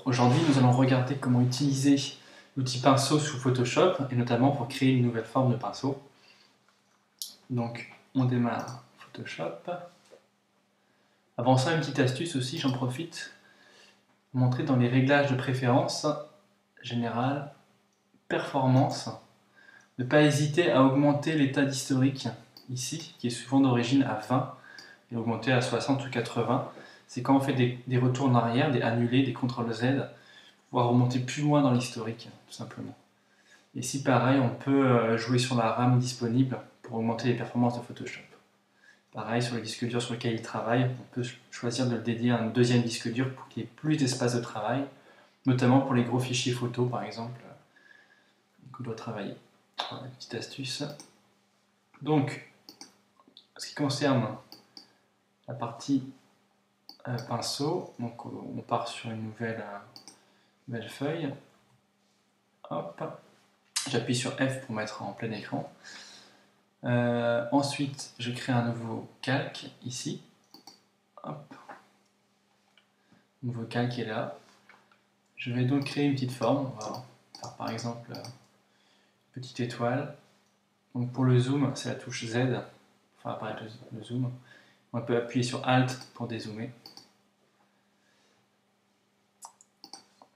Aujourd'hui, nous allons regarder comment utiliser l'outil pinceau sous Photoshop, et notamment pour créer une nouvelle forme de pinceau. Donc, on démarre Photoshop. Avant ça, une petite astuce aussi, j'en profite pour montrer dans les réglages de préférence, général, performance, ne pas hésiter à augmenter l'état d'historique ici, qui est souvent d'origine à 20, et augmenter à 60 ou 80. C'est quand on fait des retours en arrière, des annulés, des CTRL-Z, pouvoir remonter plus loin dans l'historique, tout simplement. Et ici, pareil, on peut jouer sur la RAM disponible pour augmenter les performances de Photoshop. Pareil, sur le disque dur sur lequel il travaille, on peut choisir de le dédier à un deuxième disque dur pour qu'il y ait plus d'espace de travail, notamment pour les gros fichiers photos, par exemple, qu'on doit travailler. Voilà, une petite astuce. Donc, en ce qui concerne la partie pinceau, donc on part sur une nouvelle feuille. Hop. J'appuie sur F pour mettre en plein écran. Ensuite, je crée un nouveau calque ici. Hop. Nouveau calque est là. Je vais donc créer une petite forme. On va faire par exemple une petite étoile. Donc pour le zoom, c'est la touche Z pour faire apparaître le zoom. On peut appuyer sur Alt pour dézoomer.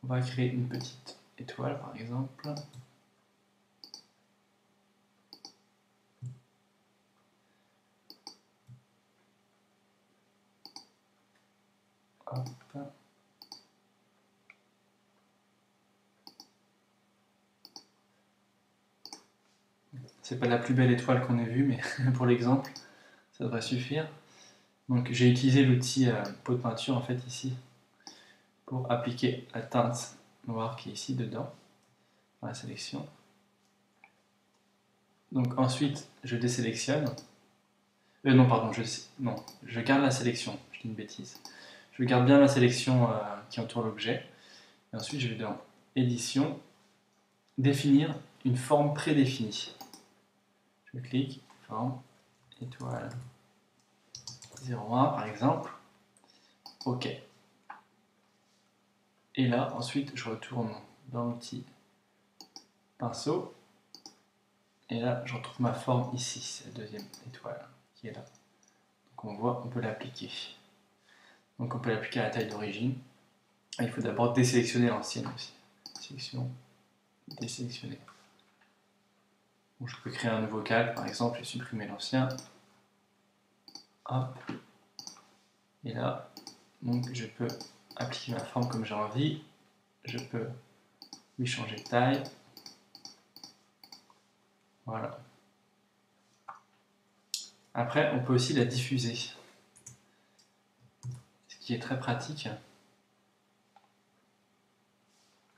On va créer une petite étoile par exemple. Hop. C'est pas la plus belle étoile qu'on ait vue, mais pour l'exemple, ça devrait suffire. Donc j'ai utilisé l'outil pot de peinture en fait ici pour appliquer la teinte noire qui est ici dedans, dans la sélection. Donc ensuite je désélectionne. Non pardon, je garde la sélection, je dis une bêtise. Je garde bien la sélection qui entoure l'objet. Et ensuite je vais dans édition, définir une forme prédéfinie. Je clique, forme, étoile 0,1 par exemple. OK. Et là, ensuite, je retourne dans l'outil pinceau. Et là, je retrouve ma forme ici, c'est la deuxième étoile qui est là. Donc on voit, on peut l'appliquer. Donc on peut l'appliquer à la taille d'origine. Il faut d'abord désélectionner l'ancienne aussi. Sélection, désélectionner. Donc je peux créer un nouveau calque, par exemple, et supprimer l'ancien. Hop. Et là, donc je peux appliquer ma forme comme j'ai envie. Je peux lui changer de taille. Voilà. Après, on peut aussi la diffuser, ce qui est très pratique.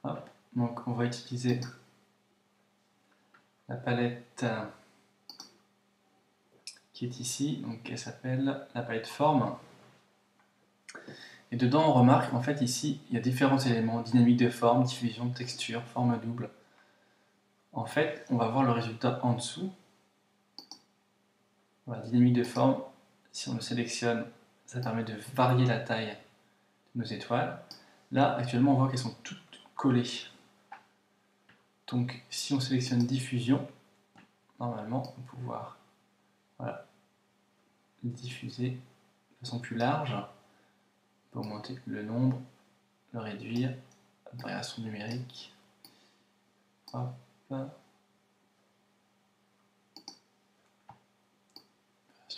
Hop. Donc, on va utiliser la palette qui est ici, donc elle s'appelle la palette forme. Et dedans, on remarque en fait ici, il y a différents éléments, dynamique de forme, diffusion, texture, forme double. En fait, on va voir le résultat en dessous. Voilà, dynamique de forme, si on le sélectionne, ça permet de varier la taille de nos étoiles. Là, actuellement, on voit qu'elles sont toutes collées. Donc, si on sélectionne diffusion, normalement, on peut pouvoir diffuser de façon plus large. On peut augmenter le nombre, le réduire, la variation numérique. Hop. Variation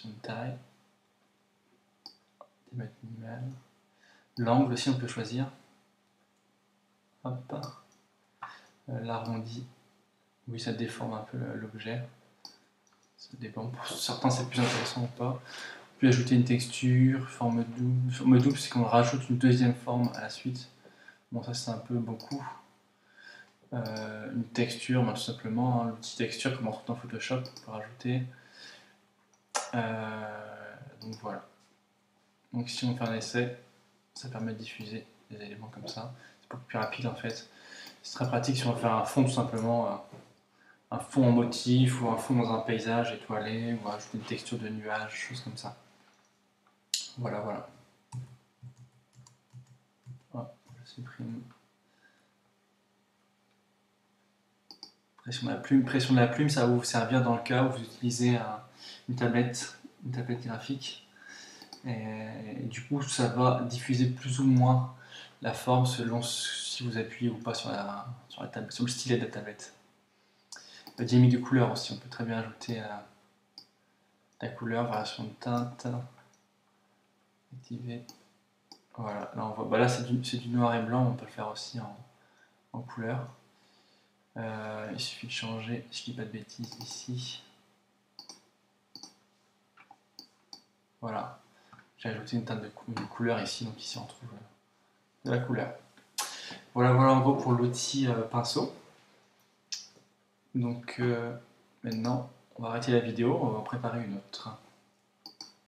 de taille. Diamètre minimal. L'angle aussi, on peut choisir. Hop. L'arrondi. Oui, ça déforme un peu l'objet. Ça dépend. Pour certains, c'est plus intéressant ou pas. On peut ajouter une texture, forme double. Forme double, c'est qu'on rajoute une deuxième forme à la suite. Bon, ça, c'est un peu beaucoup. Une texture, tout simplement, l'outil texture, comme on retrouve dans Photoshop, on peut rajouter. Donc voilà. Donc si on fait un essai, ça permet de diffuser des éléments comme ça. C'est beaucoup plus rapide en fait. C'est très pratique si on veut faire un fond tout simplement. Un fond en motif ou un fond dans un paysage étoilé ou ajouter une texture de nuage, choses comme ça. Voilà, voilà. Hop, je supprime Pression de la plume, ça va vous servir dans le cas où vous utilisez une tablette graphique. Et du coup, ça va diffuser plus ou moins la forme selon si vous appuyez ou pas sur le stylet de la tablette. Le dynamique de couleur aussi, on peut très bien ajouter la couleur, variation de teinte, activer. Voilà, là, on voit, bah là c'est du noir et blanc, on peut le faire aussi en couleur. Il suffit de changer, je dis pas de bêtises ici. Voilà, j'ai ajouté une teinte de couleur ici, donc ici on trouve de la couleur. Voilà en gros pour l'outil pinceau. Donc maintenant on va arrêter la vidéo, on va en préparer une autre.